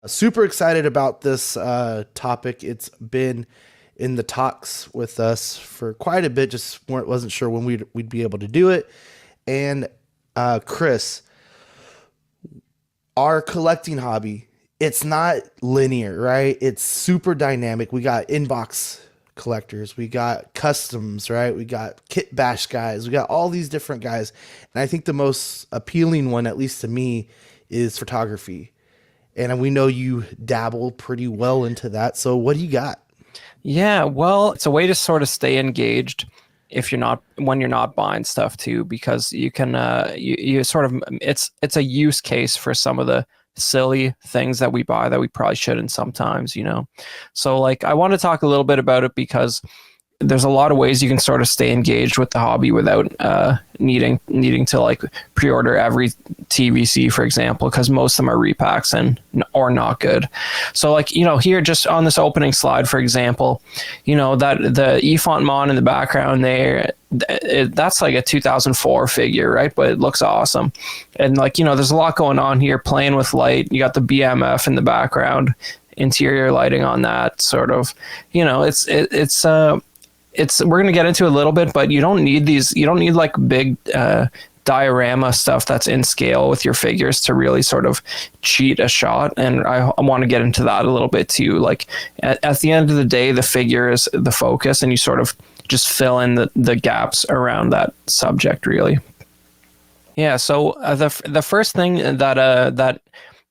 Super excited about this topic. It's been in the talks with us for quite a bit. Just wasn't sure when we'd be able to do it. And Chris, our collecting hobby, it's not linear, right? It's super dynamic. We got inbox collectors, we got customs, right? We got kit bash guys, we got all these different guys. And I think the most appealing one, at least to me, is photography. And we know you dabble pretty well into that. So what do you got? Yeah, well, it's a way to sort of stay engaged if you're not when you're not buying stuff too, because you can you sort of it's a use case for some of the silly things that we buy that we probably shouldn't sometimes. So like I want to talk a little bit about it because there's a lot of ways you can sort of stay engaged with the hobby without needing to like pre-order every TVC, for example, because most of them are repacks and or not good. So like here just on this opening slide, for example, that the Efont Mon in the background there, that's like a 2004 figure, right? But it looks awesome, and like there's a lot going on here, playing with light. You got the BMF in the background, interior lighting on that sort of. It's we're going to get into a little bit, but you don't need like big diorama stuff that's in scale with your figures to really sort of cheat a shot. And I want to get into that a little bit too. Like at the end of the day, the figure is the focus, and you sort of just fill in the gaps around that subject, really. Yeah. So the first thing that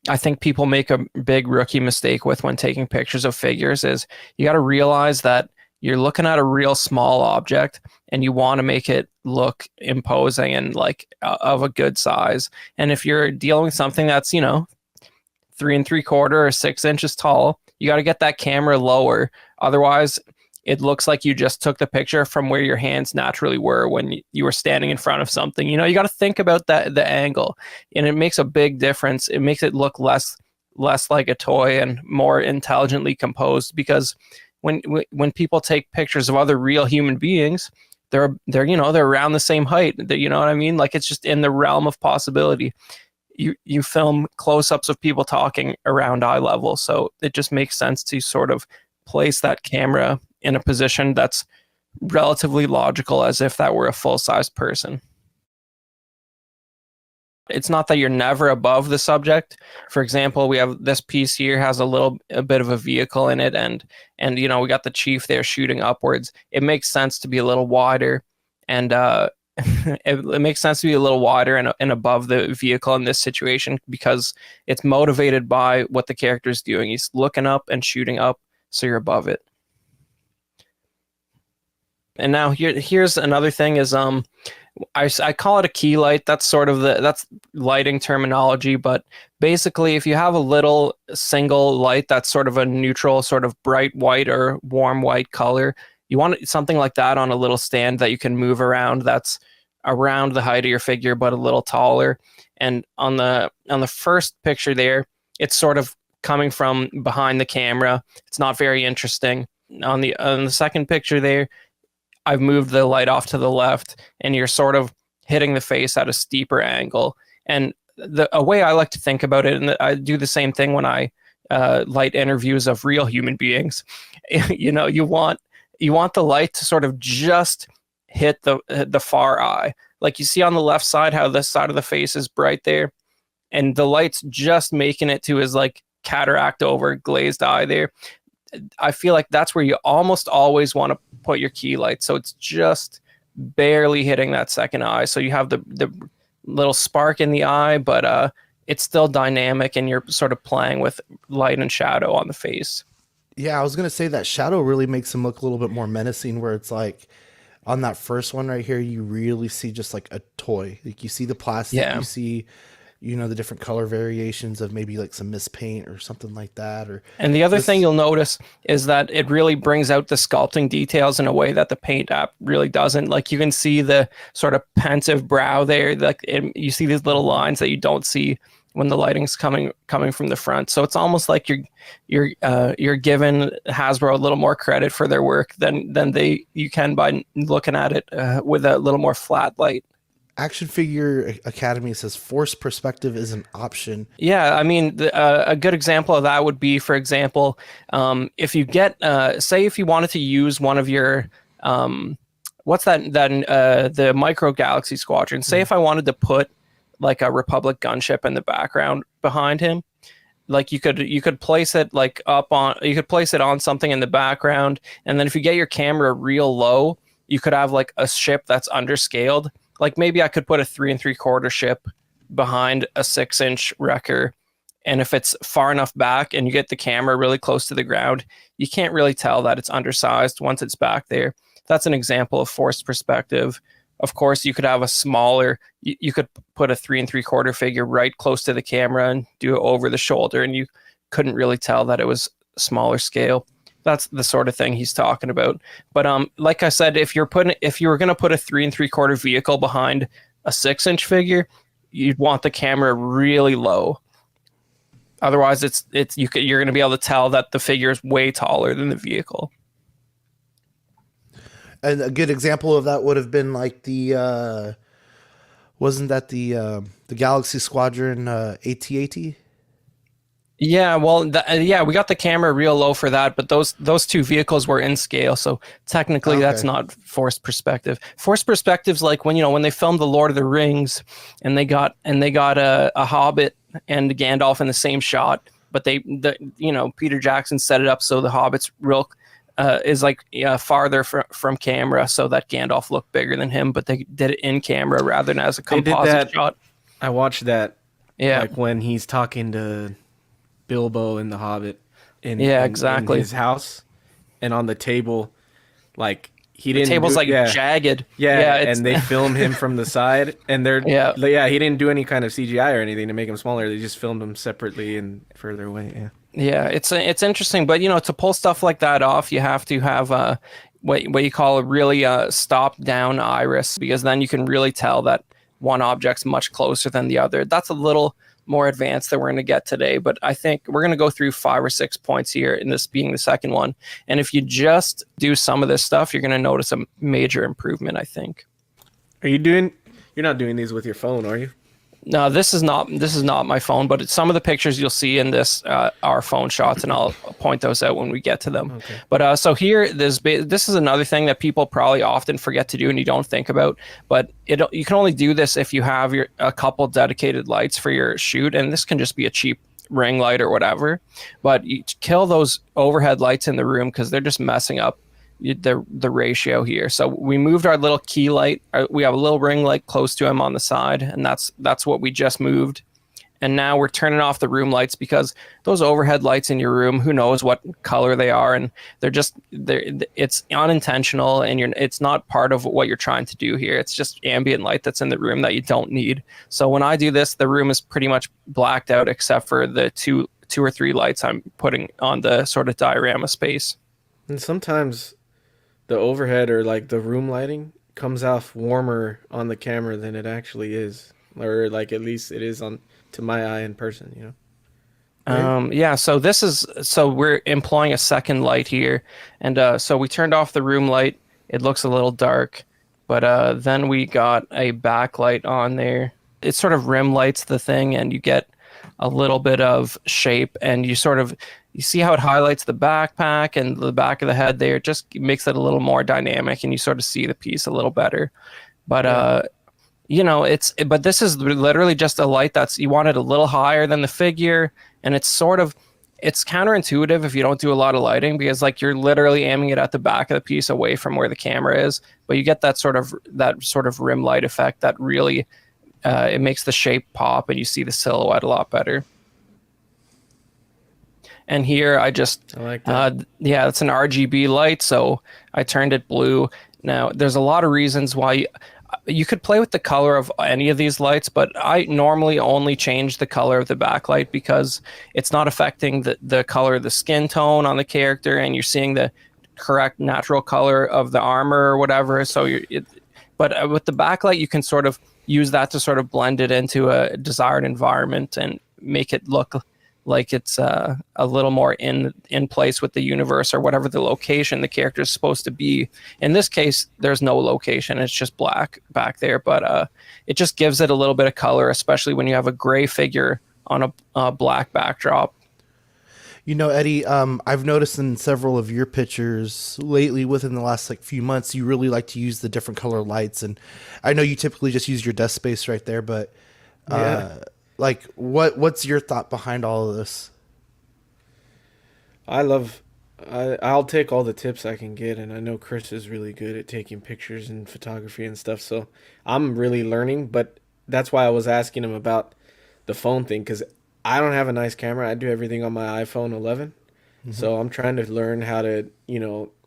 I think people make a big rookie mistake with when taking pictures of figures is you got to realize that you're looking at a real small object and you want to make it look imposing and like of a good size. And if you're dealing with something that's, 3 3/4 or 6 inches tall, you got to get that camera lower. Otherwise, it looks like you just took the picture from where your hands naturally were when you were standing in front of something. You got to think about the angle, and it makes a big difference. It makes it look less like a toy and more intelligently composed, because when people take pictures of other real human beings, they're around the same height. You know what I mean? Like, it's just in the realm of possibility. You film close-ups of people talking around eye level, so it just makes sense to sort of place that camera in a position that's relatively logical, as if that were a full-size person. It's not that you're never above the subject. For example, we have this piece here has a bit of a vehicle in it, and we got the chief there shooting upwards. It makes sense to be a little wider, and it makes sense to be a little wider and above the vehicle in this situation, because it's motivated by what the character's doing. He's looking up and shooting up, so you're above it. And now here's another thing is I call it a key light. That's sort of that's lighting terminology, but basically if you have a little single light that's sort of a neutral, sort of bright white or warm white color, you want something like that on a little stand that you can move around, that's around the height of your figure but a little taller. And on the first picture there, it's sort of coming from behind the camera. It's not very interesting. On the second picture there, I've moved the light off to the left, and you're sort of hitting the face at a steeper angle. And a way I like to think about it, and I do the same thing when I light interviews of real human beings. You want the light to sort of just hit the far eye. Like you see on the left side how this side of the face is bright there, and the light's just making it to his like cataract over glazed eye there. I feel like that's where you almost always want to put your key light, so it's just barely hitting that second eye, so you have the little spark in the eye, but it's still dynamic, and you're sort of playing with light and shadow on the face. Yeah, I was gonna say that shadow really makes him look a little bit more menacing. Where it's like on that first one right here, you really see just like a toy. Like you see the plastic, Yeah. you see the different color variations of maybe like some mispaint or something like that. Or And the other this, thing you'll notice is that it really brings out the sculpting details in a way that the Paint app really doesn't. Like you can see the sort of pensive brow there. Like you see these little lines that you don't see when the lighting's coming from the front. So it's almost like you're giving Hasbro a little more credit for their work than you can by looking at it with a little more flat light. Action Figure Academy says force perspective is an option. Yeah, I mean, a good example of that would be, for example, if you get, say, if you wanted to use one of your, what's the Micro Galaxy Squadron. Say if I wanted to put like a Republic gunship in the background behind him, like you could place it like you could place it on something in the background, and then if you get your camera real low, you could have like a ship that's underscaled. Like maybe I could put a 3 3/4 ship behind a 6-inch wrecker, and if it's far enough back and you get the camera really close to the ground, you can't really tell that it's undersized once it's back there. That's an example of forced perspective. Of course, you could have a smaller, you could put a 3 3/4 figure right close to the camera and do it over the shoulder, and you couldn't really tell that it was smaller scale. That's the sort of thing he's talking about. But like I said, if you were going to put a 3 3/4 vehicle behind a 6-inch figure, you'd want the camera really low. Otherwise, you're going to be able to tell that the figure is way taller than the vehicle. And a good example of that would have been like the wasn't that the Galaxy Squadron AT-AT? Yeah, well, we got the camera real low for that, but those two vehicles were in scale, so technically that's not forced perspective. Forced perspective's like when they filmed the Lord of the Rings, and they got a Hobbit and Gandalf in the same shot, but Peter Jackson set it up so the Hobbit's real is like farther from camera, so that Gandalf looked bigger than him, but they did it in camera rather than as a composite shot. I watched that. Yeah, like when he's talking to Bilbo in The Hobbit in his house, and on the table, like he didn't. The table's jagged. Yeah, and they film him from the side, and he didn't do any kind of CGI or anything to make him smaller. They just filmed him separately and further away. Yeah. Yeah, it's interesting, but to pull stuff like that off, you have to have what you call a really stopped down iris, because then you can really tell that one object's much closer than the other. That's a little more advanced than we're going to get today, but I think we're going to go through 5 or 6 points here, in this being the second one. And if you just do some of this stuff, you're going to notice a major improvement, I think. You're not doing these with your phone, are you? No, this is not my phone, but some of the pictures you'll see in this are phone shots, and I'll point those out when we get to them. Okay. But so here, this is another thing that people probably often forget to do and you don't think about. But you can only do this if you have a couple dedicated lights for your shoot, and this can just be a cheap ring light or whatever. But you kill those overhead lights in the room because they're just messing up the ratio here. So we moved our little key light. We have a little ring light close to him on the side, and that's what we just moved. And now we're turning off the room lights, because those overhead lights in your room, who knows what color they are, and it's unintentional, and it's not part of what you're trying to do here. It's just ambient light that's in the room that you don't need. So when I do this, the room is pretty much blacked out except for the two or three lights I'm putting on the sort of diorama space. And sometimes the overhead or like the room lighting comes off warmer on the camera than it actually is, or like at least it is to my eye in person, Right? So we're employing a second light here, and so we turned off the room light. It looks a little dark, but then we got a backlight on there. It sort of rim lights the thing, and you get a little bit of shape, and you see how it highlights the backpack and the back of the head there. It just makes it a little more dynamic, and you sort of see the piece a little better. But but this is literally just a light you want it a little higher than the figure, and it's counterintuitive if you don't do a lot of lighting, because like you're literally aiming it at the back of the piece away from where the camera is, but you get that sort of rim light effect that really it makes the shape pop, and you see the silhouette a lot better. And here I like that. It's an RGB light, so I turned it blue. Now, there's a lot of reasons why you could play with the color of any of these lights, but I normally only change the color of the backlight because it's not affecting the color of the skin tone on the character, and you're seeing the correct natural color of the armor or whatever. So but with the backlight, you can sort of use that to sort of blend it into a desired environment and make it look like it's a little more in place with the universe or whatever the location the character is supposed to be. In this case, there's no location; it's just black back there, but it just gives it a little bit of color, especially when you have a gray figure on a black backdrop. You know, Eddie, I've noticed in several of your pictures lately, within the last like few months, you really like to use the different color lights, and I know you typically just use your desk space right there, but like, what's your thought behind all of this? I'll take all the tips I can get, and I know Chris is really good at taking pictures and photography and stuff, so I'm really learning, but that's why I was asking him about the phone thing, because I don't have a nice camera. I do everything on my iPhone 11. So I'm trying to learn how to,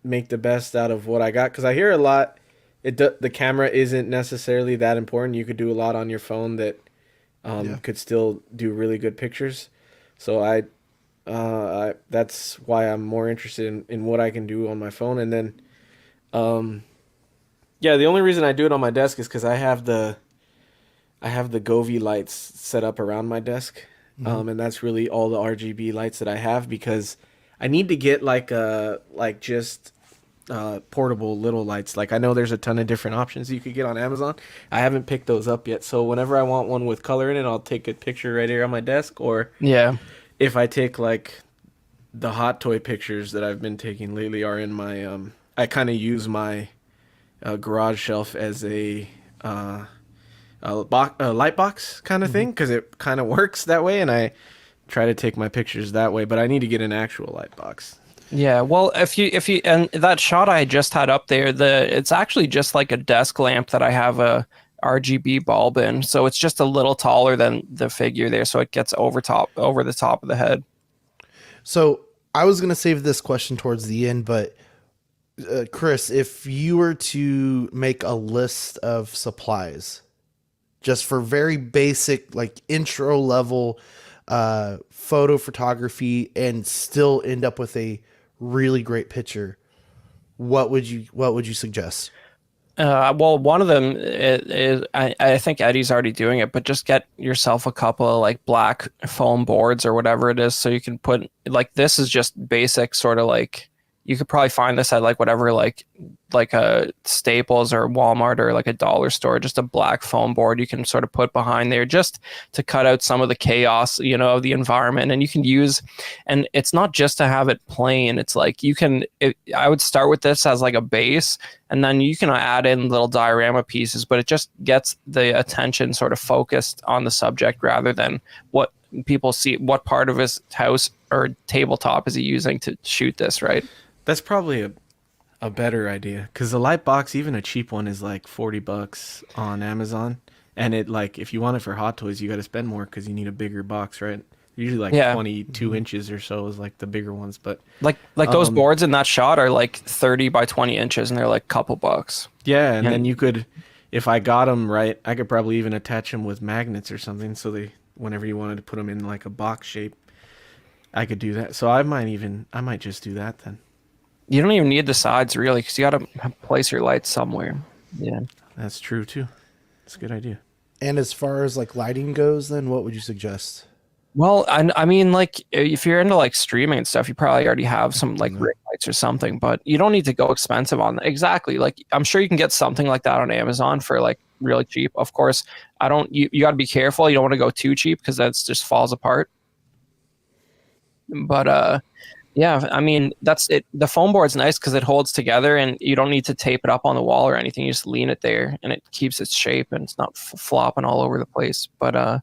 make the best out of what I got, because I hear a lot the camera isn't necessarily that important. You could do a lot on your phone that could still do really good pictures. So that's why I'm more interested in what I can do on my phone. And then, the only reason I do it on my desk is because I have the Govee lights set up around my desk. And that's really all the RGB lights that I have, because I need to get just portable little lights. Like, I know there's a ton of different options you could get on Amazon. I haven't picked those up yet. So whenever I want one with color in it, I'll take a picture right here on my desk. Or if I take like the hot toy pictures that I've been taking lately are in my I kind of use my garage shelf as a light box kind of thing, because it kind of works that way, and I try to take my pictures that way. But I need to get an actual light box. Yeah, well, if you and that shot I just had up there, it's actually just like a desk lamp that I have a RGB bulb in, so it's just a little taller than the figure there, so it gets over the top of the head. So I was gonna save this question towards the end, but Chris, if you were to make a list of supplies, just for very basic, like intro level photo photography, and still end up with a really great picture, what would you suggest? Well, one of them is I think Eddie's already doing it, but just get yourself a couple of like black foam boards or whatever it is, so you can put, like, this is just basic, sort of like, you could probably find this at like whatever, like a Staples or Walmart or like a dollar store, just a black foam board you can sort of put behind there just to cut out some of the chaos, of the environment. And you can use, and it's not just to have it plain. It's like I would start with this as like a base, and then you can add in little diorama pieces, but it just gets the attention sort of focused on the subject rather than what people see, what part of his house or tabletop is he using to shoot this, right? That's probably a better idea, because the light box, even a cheap one, is like $40 on Amazon, and it, like, if you want it for Hot Toys, you got to spend more because you need a bigger box, right? Usually like 22 inches or so is like the bigger ones, but like those boards in that shot are like 30 by 20 inches, and they're like a couple bucks. Yeah, and then you could, if I got them right, I could probably even attach them with magnets or something, so they, whenever you wanted to put them in like a box shape, I could do that. So I might just do that then. You don't even need the sides, really, because you got to place your lights somewhere. Yeah, that's true too. It's a good idea. And as far as like lighting goes, then what would you suggest? Well, I mean, like, if you're into like streaming and stuff, you probably already have some like ring lights or something, but you don't need to go expensive on that. Exactly. Like, I'm sure you can get something like that on Amazon for like really cheap. Of course, you got to be careful. You don't want to go too cheap, because that just falls apart. But yeah, I mean, that's it. The foam board's nice because it holds together, and you don't need to tape it up on the wall or anything. You just lean it there, and it keeps its shape, and it's not flopping all over the place. But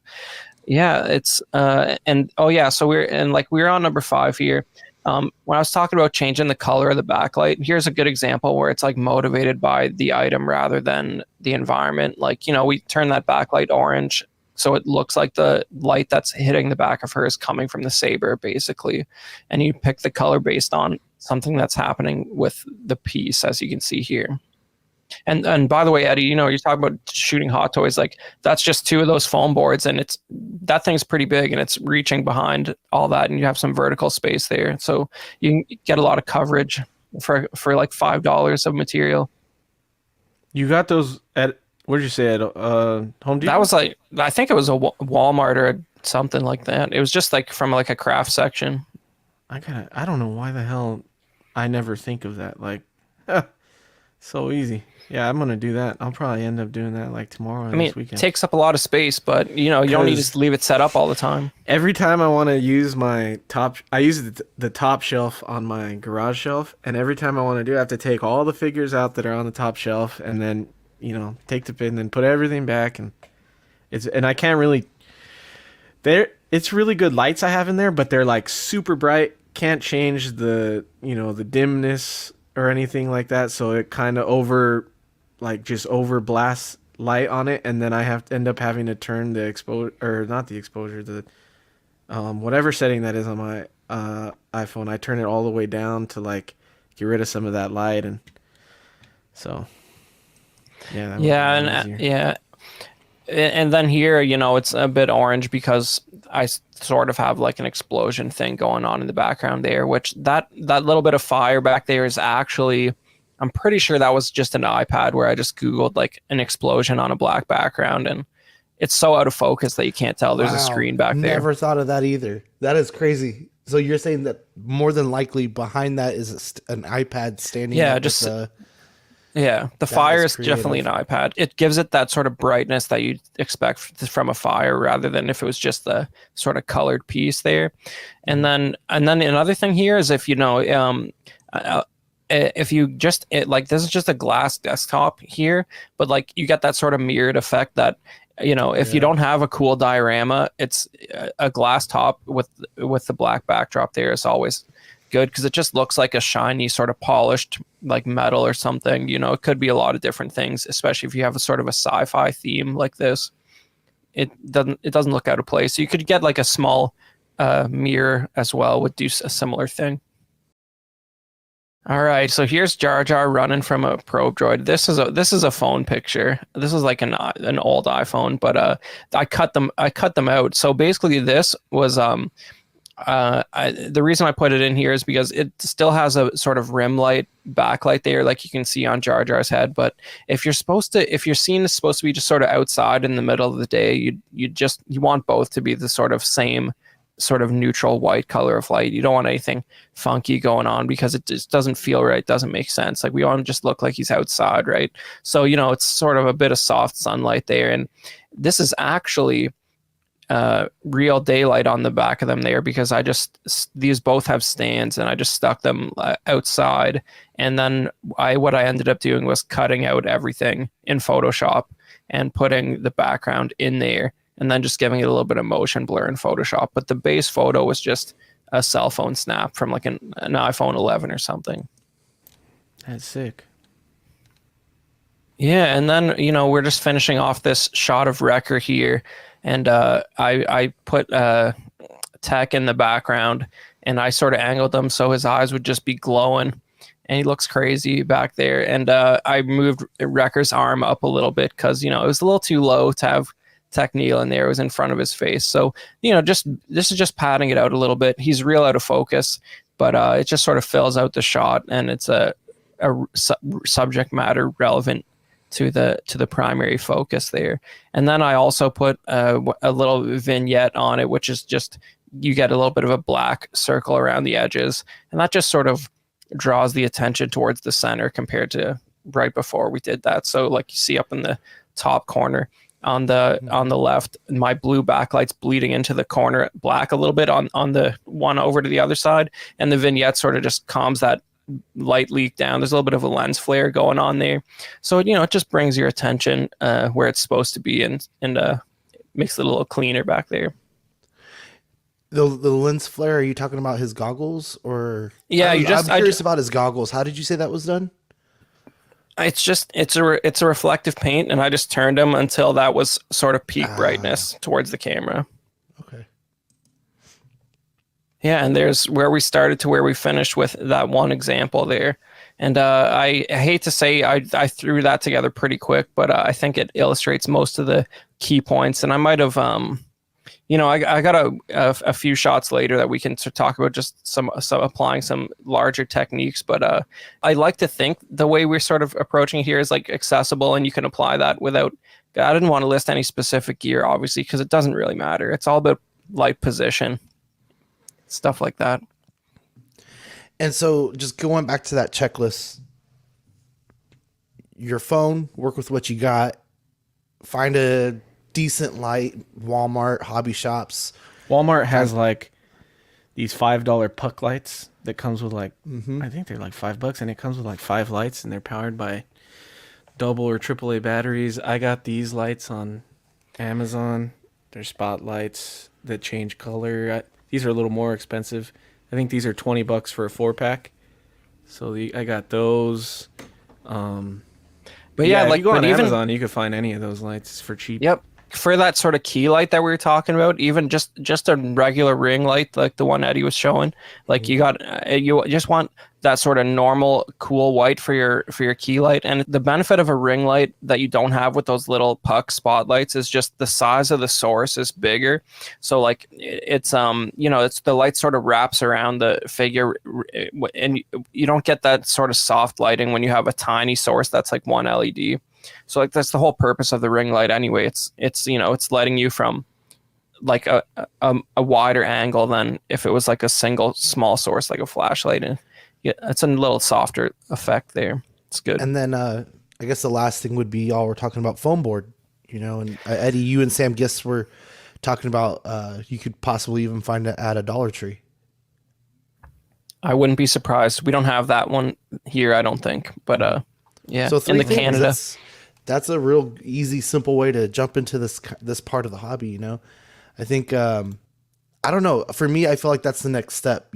yeah, it's and oh yeah, so we're on number 5 here. When I was talking about changing the color of the backlight, here's a good example where it's like motivated by the item rather than the environment. Like, we turn that backlight orange, so it looks like the light that's hitting the back of her is coming from the saber, basically. And you pick the color based on something that's happening with the piece, as you can see here. And by the way, Eddie, you're talking about shooting Hot Toys. Like, that's just 2 of those foam boards, and that thing's pretty big, and it's reaching behind all that, and you have some vertical space there. So you can get a lot of coverage for like $5 of material. You got those at... What did you say, at Home Depot? That was like, I think it was a Walmart or something like that. It was just like from like a craft section. I don't know why the hell I never think of that. Like, so easy. Yeah, I'm gonna do that. I'll probably end up doing that like tomorrow or I mean, this weekend. it takes up a lot of space, but you know, you don't need 'Cause- to leave it set up all the time. Every time I want to use my top, I use the top shelf on my garage shelf, and every time I want to do it, I have to take all the figures out that are on the top shelf, and then take the pin and then put everything back, and I can't really. It's really good lights I have in there, but they're like super bright. Can't change the the dimness or anything like that, so it kind of over blasts light on it, and then I have to end up having to turn the exposure, or not the exposure, the whatever setting that is on my iPhone. I turn it all the way down to like get rid of some of that light, and so yeah, and then here, it's a bit orange because I sort of have like an explosion thing going on in the background there, which that little bit of fire back there is actually, I'm pretty sure that was just an iPad where I just Googled like an explosion on a black background, and it's so out of focus that you can't tell there's a screen back there. Never thought of that either. That is crazy. So you're saying that more than likely behind that is an iPad standing Yeah, up just with a... Yeah, the fire is definitely an iPad. It gives it that sort of brightness that you'd expect from a fire, rather than if it was just the sort of colored piece there. And then another thing here is if if you just like, this is just a glass desktop here, but like you get that sort of mirrored effect that if you don't have a cool diorama, it's a glass top with the black backdrop there is always good, because it just looks like a shiny sort of polished like metal or something. It could be a lot of different things, especially if you have a sort of a sci-fi theme like this. It doesn't look out of place. So you could get like a small mirror as well, would do a similar thing. All right, so here's Jar Jar running from a probe droid. This is a phone picture. This is like an old iPhone, but I cut them out. So basically, this was the reason I put it in here is because it still has a sort of rim light backlight there, like you can see on Jar Jar's head. But if your scene is supposed to be just sort of outside in the middle of the day, you want both to be the sort of same sort of neutral white color of light. You don't want anything funky going on, because it just doesn't feel right, doesn't make sense. Like, we want to just look like he's outside, right? So it's sort of a bit of soft sunlight there, and this is actually real daylight on the back of them there, because these both have stands, and I just stuck them outside. And then what I ended up doing was cutting out everything in Photoshop and putting the background in there, and then just giving it a little bit of motion blur in Photoshop. But the base photo was just a cell phone snap from like an iPhone 11 or something. That's sick. Yeah, and then we're just finishing off this shot of Wrecker here, and I put Tech in the background, and I sort of angled him so his eyes would just be glowing, and he looks crazy back there. And I moved Wrecker's arm up a little bit because it was a little too low to have Tech kneel in there. It was in front of his face, so this is just padding it out a little bit. He's real out of focus, but it just sort of fills out the shot, and it's a subject matter relevant to the primary focus there. And then I also put a little vignette on it, which is just, you get a little bit of a black circle around the edges, and that just sort of draws the attention towards the center compared to right before we did that. So like you see up in the top corner on the left, my blue backlight's bleeding into the corner black a little bit on the one over to the other side, and the vignette sort of just calms that light leak down. There's a little bit of a lens flare going on there, so it just brings your attention where it's supposed to be, and makes it a little cleaner back there. The lens flare, are you talking about his goggles, or? Yeah, I'm curious about his goggles. How did you say that was done? It's a reflective paint, and I just turned them until that was sort of peak brightness towards the camera. Okay. Yeah, and there's where we started to where we finished with that one example there. And I hate to say I threw that together pretty quick, but I think it illustrates most of the key points. And I might have, I got a few shots later that we can talk about, just some applying some larger techniques. But I like to think the way we're sort of approaching here is like accessible, and you can apply that without. I didn't want to list any specific gear, obviously, because it doesn't really matter. It's all about light position, stuff like that. And so just going back to that checklist, your phone, work with what you got, find a decent light, Walmart, hobby shops. Walmart has like these $5 puck lights that comes with like, I think they're like $5, and it comes with like 5 lights, and they're powered by double or AAA batteries. I got these lights on Amazon. They're spotlights that change color. These are a little more expensive. I think these are $20 for a 4-pack. So I got those. But yeah, if like you go on but even Amazon, you could find any of those lights for cheap. Yep. For that sort of key light that we were talking about, even just a regular ring light like the one Eddie was showing, like you just want that sort of normal cool white for your key light. And the benefit of a ring light that you don't have with those little puck spotlights is just the size of the source is bigger. So like it's it's the light sort of wraps around the figure, and you don't get that sort of soft lighting when you have a tiny source that's like one LED. So like that's the whole purpose of the ring light anyway. It's lighting you from like a wider angle than if it was like a single small source like a flashlight, and it's a little softer effect there. It's good. And then I guess the last thing would be y'all were talking about foam board, and Eddie, you and Sam Gist were talking about you could possibly even find it at a Dollar Tree. I wouldn't be surprised. We don't have that one here, I don't think, but yeah, so in the Canada. That's a real easy, simple way to jump into this part of the hobby. I think I don't know. For me, I feel like that's the next step.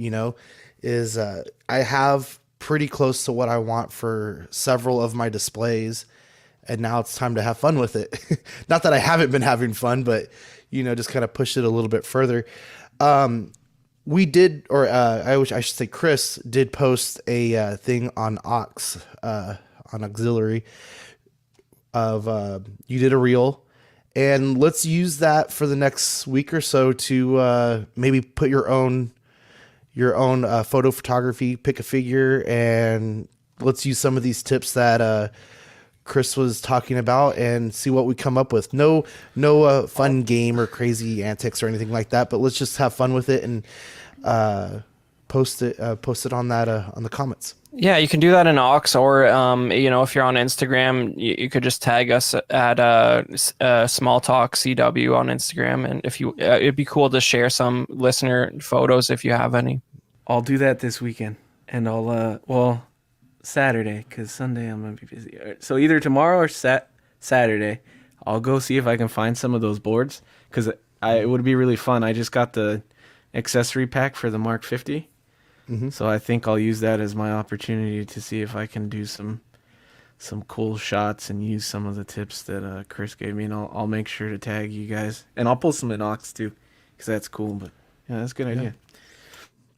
Is I have pretty close to what I want for several of my displays, and now it's time to have fun with it. Not that I haven't been having fun, but just kind of push it a little bit further. We did, or I should say, Chris did post a thing on Ox on Auxiliary. You did a reel, and let's use that for the next week or so to maybe put your own photo photography, pick a figure, and let's use some of these tips that Chris was talking about and see what we come up with. No fun game or crazy antics or anything like that, but let's just have fun with it and post it on that on the comments. Yeah, you can do that in Ox, or if you're on Instagram, you could just tag us at Small Talk CW on Instagram, and if you, it'd be cool to share some listener photos if you have any. I'll do that this weekend, and I'll Saturday, because Sunday I'm gonna be busy. So either tomorrow or Saturday, I'll go see if I can find some of those boards, because it would be really fun. I just got the accessory pack for the Mark 50. So I think I'll use that as my opportunity to see if I can do some cool shots and use some of the tips that Chris gave me, and I'll make sure to tag you guys, and I'll pull some in Ox too, because that's cool. But yeah, that's a good idea.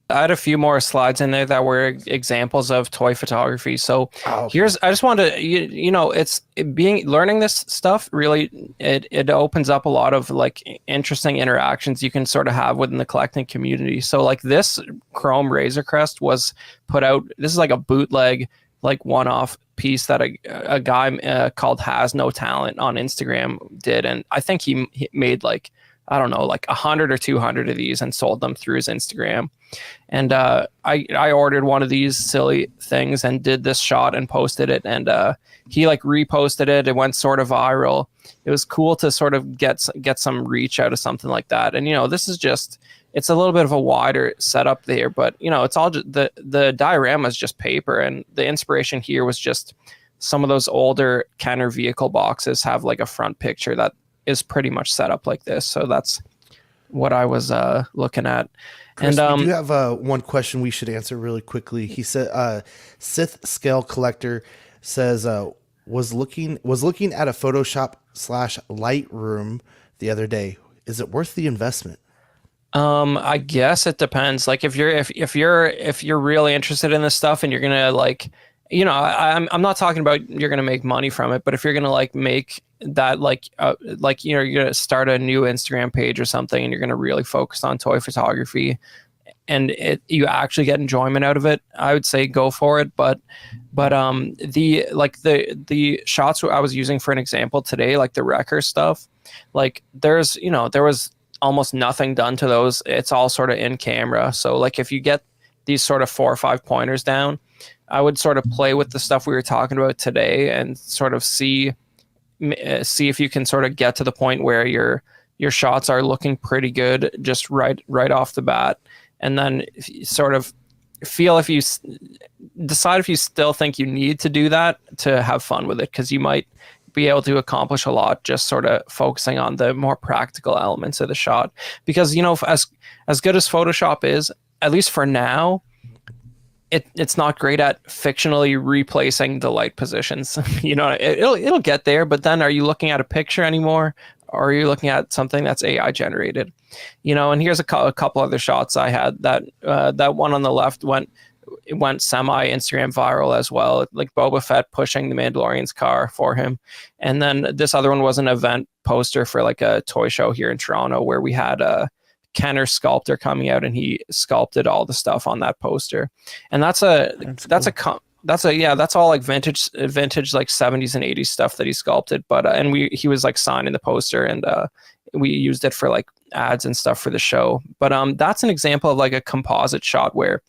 I had a few more slides in there that were examples of toy photography. So I just wanted to, learning this stuff really, it opens up a lot of like interesting interactions you can sort of have within the collecting community. So like this Chrome Razor Crest was put out, this is like a bootleg, like one-off piece that a guy called Has No Talent on Instagram did. And I think he made like, I don't know, like 100 or 200 of these and sold them through his Instagram. And I ordered one of these silly things and did this shot and posted it. And he like reposted it. It went sort of viral. It was cool to sort of get some reach out of something like that. And, this is just, it's a little bit of a wider setup there, but, it's all just, the diorama is just paper. And the inspiration here was just some of those older Kenner vehicle boxes have like a front picture that is pretty much set up like this. So that's what I was looking at. Chris, and we do have one question we should answer really quickly. He said Sith Scale Collector says was looking at a Photoshop / Lightroom the other day. Is it worth the investment? I guess it depends. Like if you're really interested in this stuff and you're gonna like, I'm not talking about you're gonna make money from it, but if you're gonna like make that you're gonna start a new Instagram page or something and you're gonna really focus on toy photography and you actually get enjoyment out of it, I would say go for it. But the shots I was using for an example today, like the Wrecker stuff, like there was almost nothing done to those. It's all sort of in camera. So like if you get these sort of 4 or 5 pointers down, I would sort of play with the stuff we were talking about today and sort of see if you can sort of get to the point where your shots are looking pretty good just right off the bat, and then sort of feel if you decide if you still think you need to do that to have fun with it, because you might be able to accomplish a lot just sort of focusing on the more practical elements of the shot. Because, you know, as good as Photoshop is, at least for now, it's not great at fictionally replacing the light positions. You know, it'll get there, but then are you looking at a picture anymore, or are you looking at something that's AI generated? You know, and here's a couple other shots I had. That one on the left went semi Instagram viral as well, like Boba Fett pushing the Mandalorian's car for him. And then this other one was an event poster for like a toy show here in Toronto, where we had a Kenner sculptor coming out, and he sculpted all the stuff on that poster. And that's all like vintage like 70s and 80s stuff that he sculpted. But and he was like signing the poster, and we used it for like ads and stuff for the show. But that's an example of like a composite shot where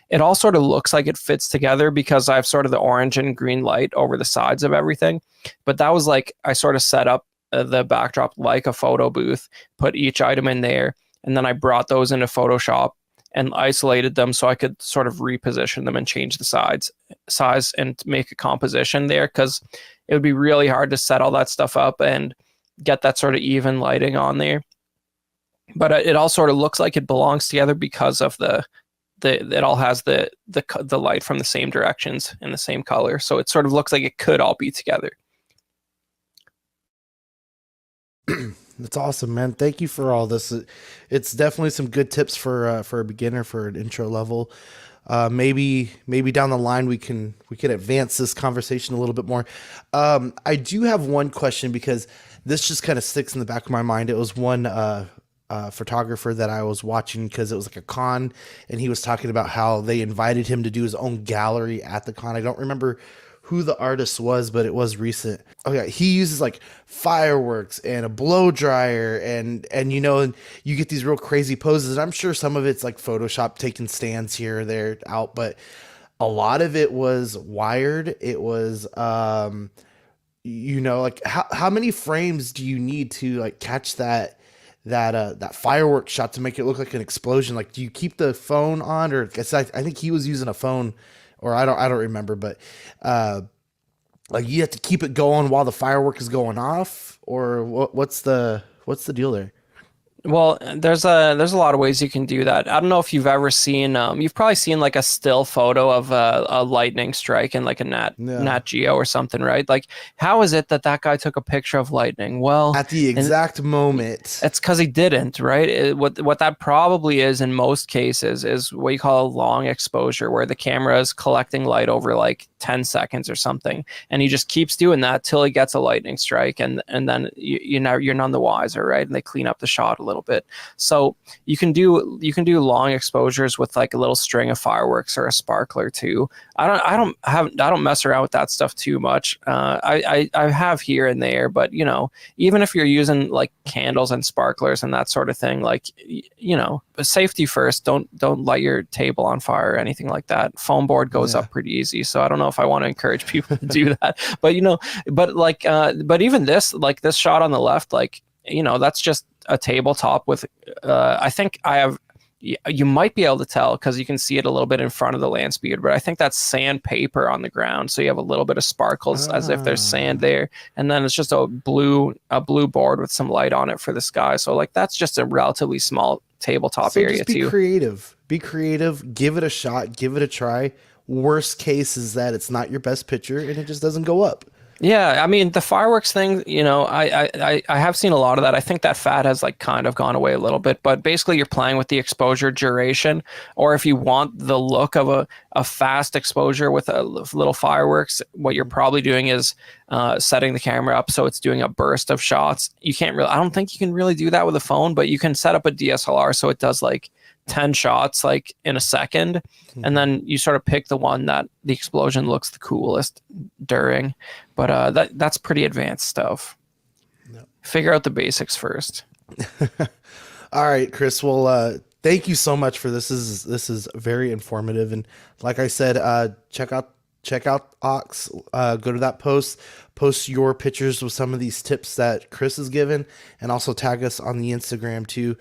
it all sort of looks like it fits together, because I have sort of the orange and green light over the sides of everything. But that was like, I sort of set up the backdrop like a photo booth, put each item in there, and then I brought those into Photoshop and isolated them so I could sort of reposition them and change the size and make a composition there, because it would be really hard to set all that stuff up and get that sort of even lighting on there. But it all sort of looks like it belongs together because of it all has the light from the same directions and the same color. So it sort of looks like it could all be together. That's awesome, man. Thank you for all this. It's definitely some good tips for a beginner, for an intro level. Maybe down the line we can advance this conversation a little bit more. I do have one question, because this just kind of sticks in the back of my mind. It was one photographer that I was watching, because it was like a con, and he was talking about how they invited him to do his own gallery at the con. I don't remember who the artist was, but it was recent. Okay, he uses like fireworks and a blow dryer, and you know, and you get these real crazy poses. And I'm sure some of it's like Photoshop taking stands here or there out, but a lot of it was wired. It was you know, like how many frames do you need to like catch that fireworks shot to make it look like an explosion? Like, do you keep the phone on, or I think he was using a phone, or I don't remember, but like you have to keep it going while the firework is going off, or what's the deal there? Well, there's a lot of ways you can do that. I don't know if you've ever seen, you've probably seen like a still photo of a lightning strike in like a Nat Geo or something, right? Like, how is it that guy took a picture of lightning? Well, at the exact moment. It's because he didn't, right? What that probably is in most cases is what you call a long exposure, where the camera is collecting light over like 10 seconds or something, and he just keeps doing that till he gets a lightning strike, and then you know, you're none the wiser, right? And they clean up the shot a little bit. So you can do long exposures with like a little string of fireworks or a sparkler too. I don't mess around with that stuff too much. I have here and there, but you know, even if you're using like candles and sparklers and that sort of thing, like, you know, safety first. Don't light your table on fire or anything like that. Foam board goes up pretty easy, so I don't know if I want to encourage people to do that. But you know, but even this shot on the left, like, you know, that's just a tabletop with I think you might be able to tell because you can see it a little bit in front of the land speeder, but I think that's sandpaper on the ground, so you have a little bit of sparkles as if there's sand there, and then it's just a blue board with some light on it for the sky. So like, that's just a relatively small tabletop area. Just be creative, give it a shot, give it a try. Worst case is that it's not your best picture and it just doesn't go up. Yeah, I mean, the fireworks thing, you know, I have seen a lot of that. I think that fad has like kind of gone away a little bit, but basically you're playing with the exposure duration, or if you want the look of a fast exposure with a little fireworks, what you're probably doing is setting the camera up so it's doing a burst of shots. I don't think you can really do that with a phone, but you can set up a DSLR so it does like 10 shots like in a second, and then you sort of pick the one that the explosion looks the coolest during. But that's pretty advanced stuff. Figure out the basics first. All right, Chris. Well, thank you so much for this. This is very informative, and like I said, check out Ox. Go to that post your pictures with some of these tips that Chris has given, and also tag us on the Instagram too.